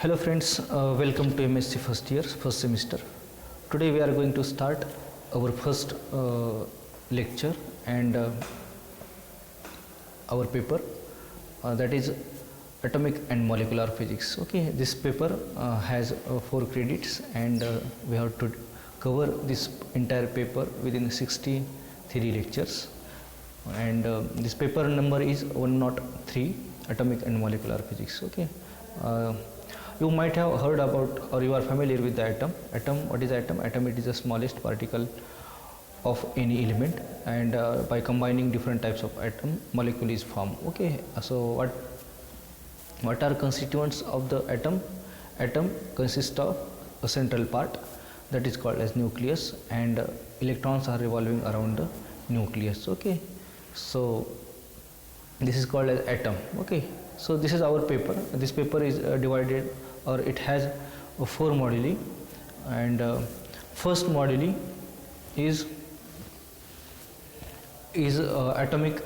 Hello friends, welcome to MSc first year, first semester. Today we are going to start our first lecture and our paper that is atomic and molecular physics. Okay, this paper has 4 credits and we have to cover this entire paper within 63 lectures, and this paper number is 103, atomic and molecular physics. Okay. You might have heard about, or you are familiar with the atom. What is atom? Atom, it is the smallest particle of any element, and by combining different types of atom, molecule is formed. Okay, so what are constituents of the atom? Atom consists of a central part that is called as nucleus, and electrons are revolving around the nucleus. Okay, so this is called as atom. Okay, so this is our paper. This paper is divided, or it has 4 moduli, and first moduli is atomic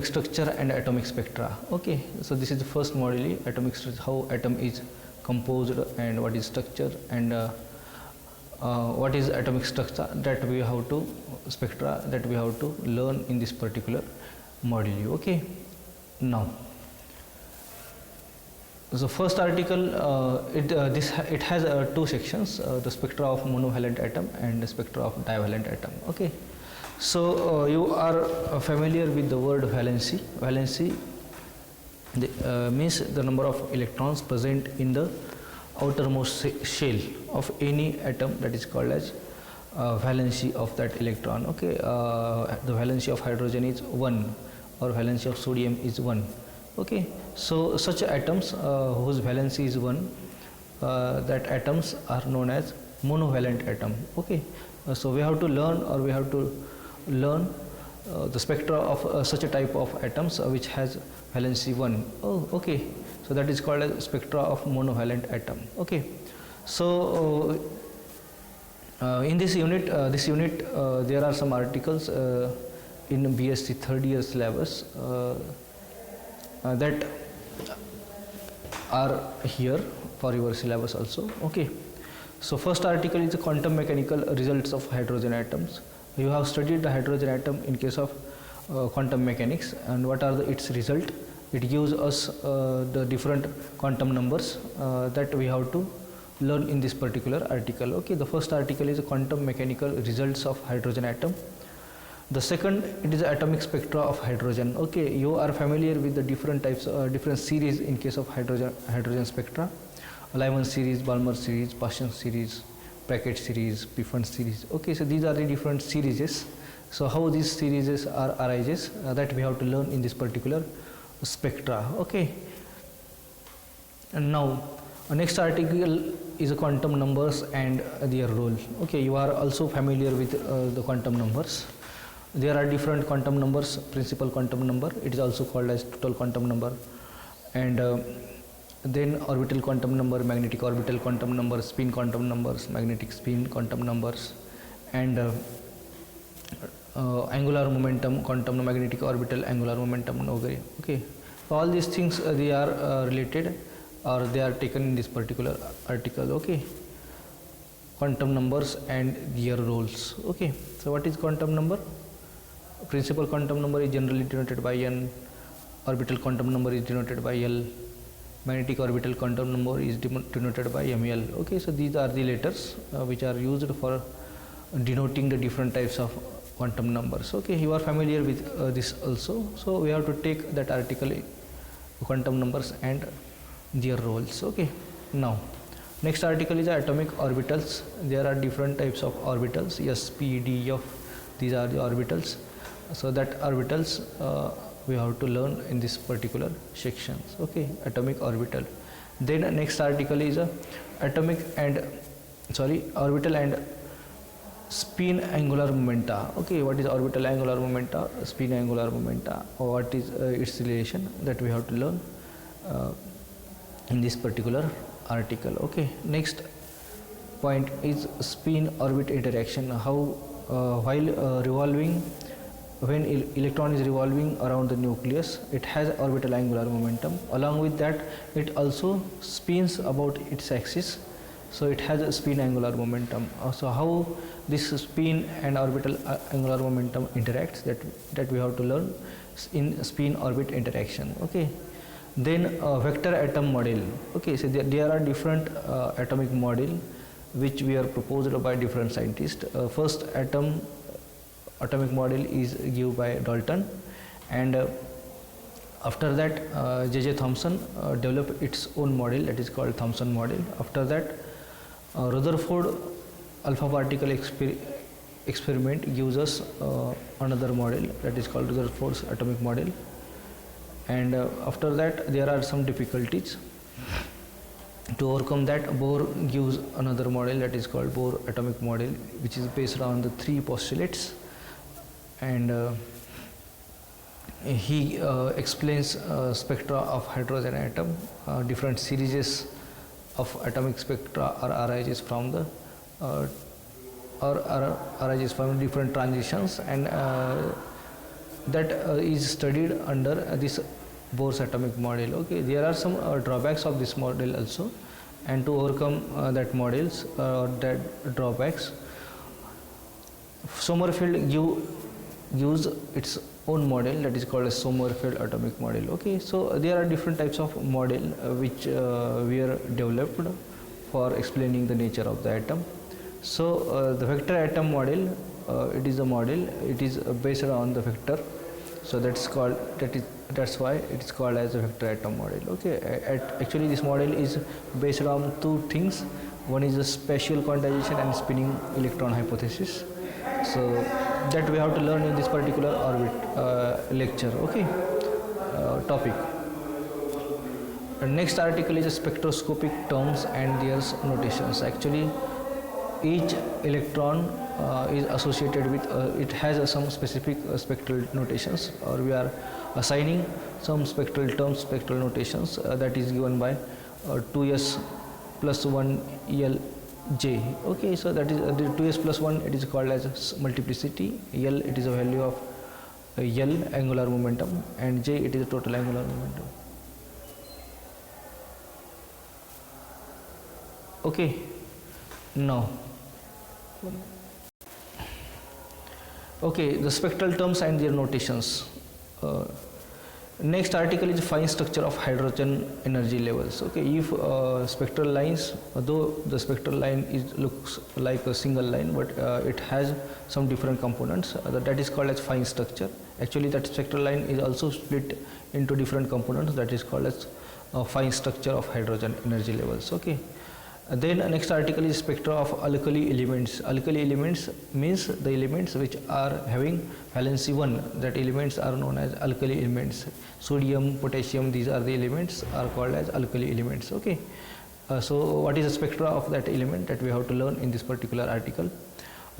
structure and atomic spectra. Okay, so this is the first moduli, atomic structure, how atom is composed and what is structure, and what is atomic structure, that we have to spectra that we have to learn in this particular module. Okay, now the first article, it has 2 sections, the spectra of monovalent atom and the spectra of divalent atom. Okay, so you are familiar with the word valency. Valency means the number of electrons present in the outermost shell of any atom, that is called as valency of that electron. Okay, the valency of hydrogen is 1, or valency of sodium is 1. Okay, so such atoms whose valency is 1, that atoms are known as monovalent atom. Okay, so we have to learn, or we have to learn the spectra of such a type of atoms which has valency 1. Oh, okay, so that is called as spectra of monovalent atom. Okay, so in this unit there are some articles in BSc third year syllabus that are here for your syllabus also. Okay, so first article is the quantum mechanical results of hydrogen atoms. You have studied the hydrogen atom in case of quantum mechanics, and what are its result? It gives us the different quantum numbers that we have to learn in this particular article. Okay, the first article is the quantum mechanical results of hydrogen atom. The second, it is atomic spectra of hydrogen. Okay, you are familiar with the different types, different series in case of hydrogen spectra: Lyman series, Balmer series, Paschen series, Brackett series, Pfund series. Okay, so these are the different series. So how these series are arises, that we have to learn in this particular spectra. Okay, and now next article is quantum numbers and their role. Okay, you are also familiar with the quantum numbers. There are different quantum numbers: principal quantum number, it is also called as total quantum number, and then orbital quantum number, magnetic orbital quantum number, spin quantum numbers, magnetic spin quantum numbers, and angular momentum quantum, magnetic orbital angular momentum. Okay, all these things they are related, or they are taken in this particular article. Okay, quantum numbers and their roles. Okay, so what is quantum number? Principal quantum number is generally denoted by n, orbital quantum number is denoted by L, magnetic orbital quantum number is denoted by ML. Okay, so these are the letters which are used for denoting the different types of quantum numbers. Okay, you are familiar with this also. So we have to take that article, quantum numbers and their roles. Okay, now next article is atomic orbitals. There are different types of orbitals: S, P, D, F. These are the orbitals. So that orbitals we have to learn in this particular sections. Okay, atomic orbital. Then next article is orbital and spin angular momenta. Okay, what is orbital angular momenta, spin angular momenta, or what is its relation, that we have to learn in this particular article. Okay, next point is spin orbit interaction. How while revolving when electron is revolving around the nucleus, it has orbital angular momentum. Along with that, it also spins about its axis, so it has a spin angular momentum. So how this spin and orbital angular momentum interacts, that we have to learn in spin orbit interaction. Okay. Then vector atom model. Okay, so there are different atomic model which we are proposed by different scientists. First atomic model is given by Dalton, and after that J.J. Thomson developed its own model, that is called Thomson model. After that Rutherford alpha particle experiment gives us another model, that is called Rutherford's atomic model. And after that there are some difficulties. To overcome that, Bohr gives another model, that is called Bohr atomic model, which is based on the three postulates, and he explains spectra of hydrogen atom. Different series of atomic spectra arises from the arises from different transitions, and that is studied under this Bohr's atomic model. Okay, there are some drawbacks of this model also, and to overcome that drawbacks, Sommerfeld gives its own model, that is called a Sommerfeld atomic model. Okay, so there are different types of model which were developed for explaining the nature of the atom. So the vector atom model, it is a model, it is based on the vector, so that's why it is called as a vector atom model. Okay, actually this model is based on two things. One is the spatial quantization and spinning electron hypothesis. So that we have to learn in this particular orbit lecture. Okay, topic. Next article is spectroscopic terms and their notations. Actually, each electron is associated with it has some specific spectral notations, or we are assigning some spectral terms, spectral notations, that is given by 2s plus 1 Lj. Okay, so that is the 2s plus 1, it is called as multiplicity. L, it is a value of L angular momentum, and J, it is a total angular momentum. Okay, now okay, the spectral terms and their notations. Next article is fine structure of hydrogen energy levels. Okay, if spectral lines, though the spectral line looks like a single line, but it has some different components, that is called as fine structure. Actually, that spectral line is also split into different components, that is called as fine structure of hydrogen energy levels. Okay. Then next article is spectra of alkali elements. Alkali elements means the elements which are having valency 1. That elements are known as alkali elements. Sodium, potassium, these are the elements are called as alkali elements. Okay. So what is the spectra of that element, that we have to learn in this particular article.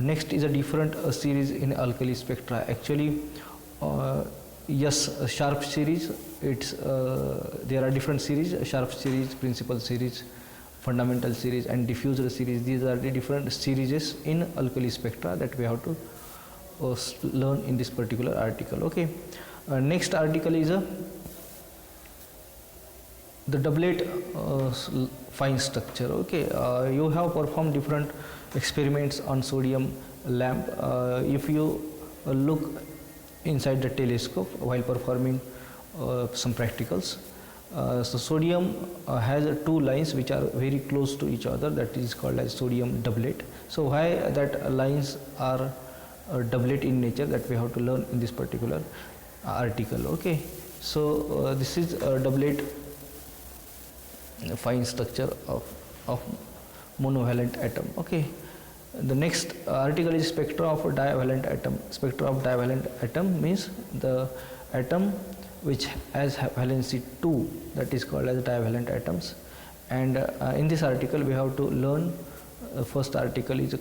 Next is a different series in alkali spectra. Actually, yes, sharp series. It's there are different series: sharp series, principal series, fundamental series, and diffuser series. These are the different series in alkali spectra that we have to learn in this particular article. Okay. Next article is the doublet fine structure. Okay, you have performed different experiments on sodium lamp. If you look inside the telescope while performing some practicals, so sodium has two lines which are very close to each other, that is called as sodium doublet. So why that lines are doublet in nature, that we have to learn in this particular article. Okay, so this is a doublet fine structure of monovalent atom. Okay, the next article is spectra of a divalent atom. Spectra of divalent atom means the atom which has valency 2, that is called as divalent atoms. And in this article we have to learn, first article is a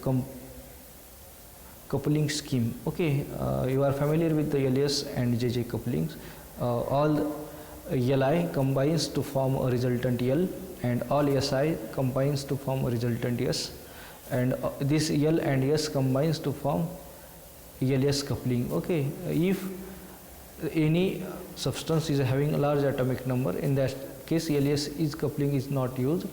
coupling scheme. Okay, you are familiar with the LS and JJ couplings. All Li combines to form a resultant L, and all Si combines to form a resultant S, and this L and S combines to form ELS coupling. Okay, if any substance is having a large atomic number, in that case ELS is coupling is not used.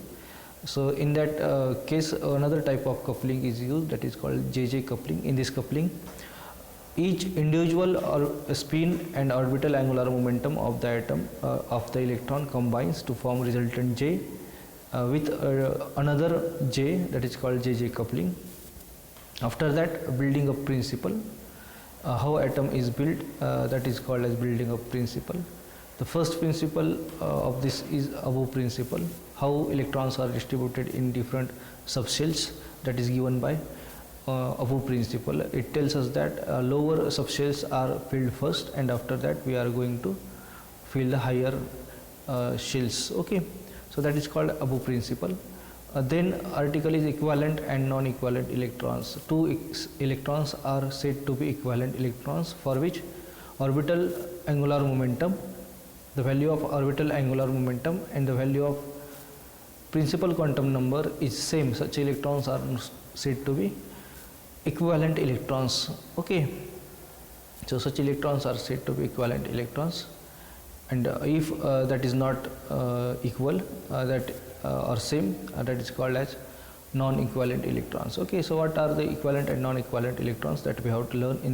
So in that case another type of coupling is used, that is called JJ coupling. In this coupling, each individual or spin and orbital angular momentum of the atom of the electron combines to form resultant J with another J, that is called JJ coupling. After that, building up principle, how atom is built, that is called as building up principle. The first principle of this is above principle, how electrons are distributed in different subshells, that is given by above principle. It tells us that lower subshells are filled first, and after that we are going to fill the higher shells. Okay, so that is called above principle. Then article is equivalent and non-equivalent electrons. Two electrons are said to be equivalent electrons for which orbital angular momentum, the value of orbital angular momentum and the value of principal quantum number is same. Such electrons are said to be equivalent electrons. Okay, so such electrons are said to be equivalent electrons, and if that is not equal, that or same, that is called as non-equivalent electrons. Okay, so what are the equivalent and non-equivalent electrons that we have to learn in